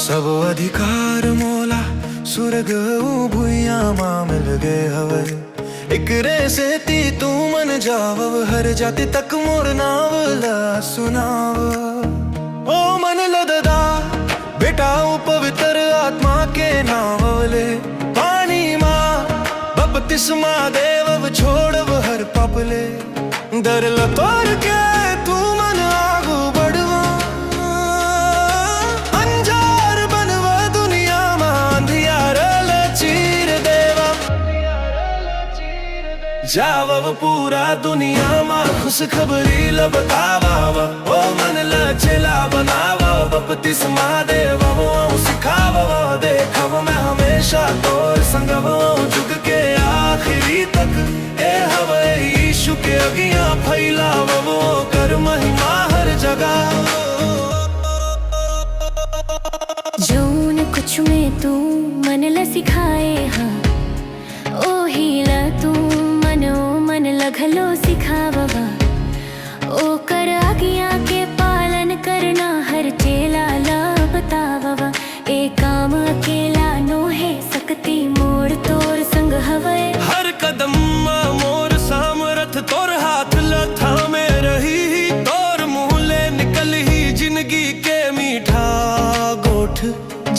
सब अधिकार मोला सुरग भुइया मां मिल गए हवे एक रे से ती तू मन जावव हर जाति तक मोर नावला सुनाव ओ मन लददा बेटा पवित्र आत्मा के नावले पानी मां बपतिस्मा देवव छोड़व हर पापले दर लतोर के तू मन आगू बढ़वा अंजार बनवा दुनिया में अंधियार चीर देवा जावव पूरा दुनिया में खुश खबरी लबतावा ओ मन लचला बनावा बपतिस्मा देवा सिखावा देखव मैं हमेशा तोर संगव जुग के आखिरी तक ए हवे यीशु के अगिया फैलाव वो कर महिमा हर जगह जौन कुछ में तू मन ल सिखाए हाँ ओ हीला तू मनो मन लघलो सिखाववा ओ कर आज्ञा के पालन करना हर चेला ला बताववा ए काम अकेला नो है सकती मोड़ तोर संग हवे हर कदम मोर सामरथ तोर हाथ लथा में रही तोर मुहले निकल ही जिंदगी के मीठा गोठ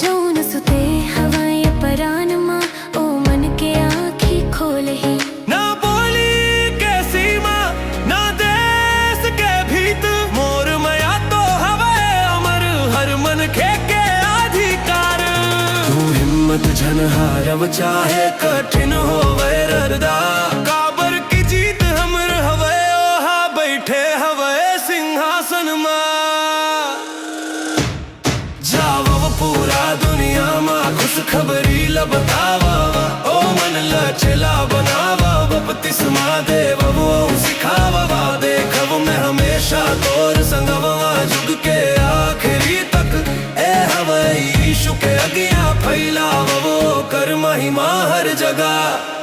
जौन सुते हवाए परान माँ ओ मन के आँखी खोल ही ना बोली के सीमा ना देश के भीत मोर मया तो हवे अमर हर मन के अधिकार तू हिम्मत झन हारव चाहे कठिन हो वैरदा काबर की जीत हमर हवे ओहा बैठे हवे सिंहासन मां जावव पूरा दुनिया मां खुश खबरी लबतावा ओ मन लचला बनावा बपतिस्मा देव वो सिखावा देखव मैं हमेशा तोर संगवा जुग के आखिरी तक ए हवे यीशु के अगिया फैलाव वो कर महिमा हर जगह।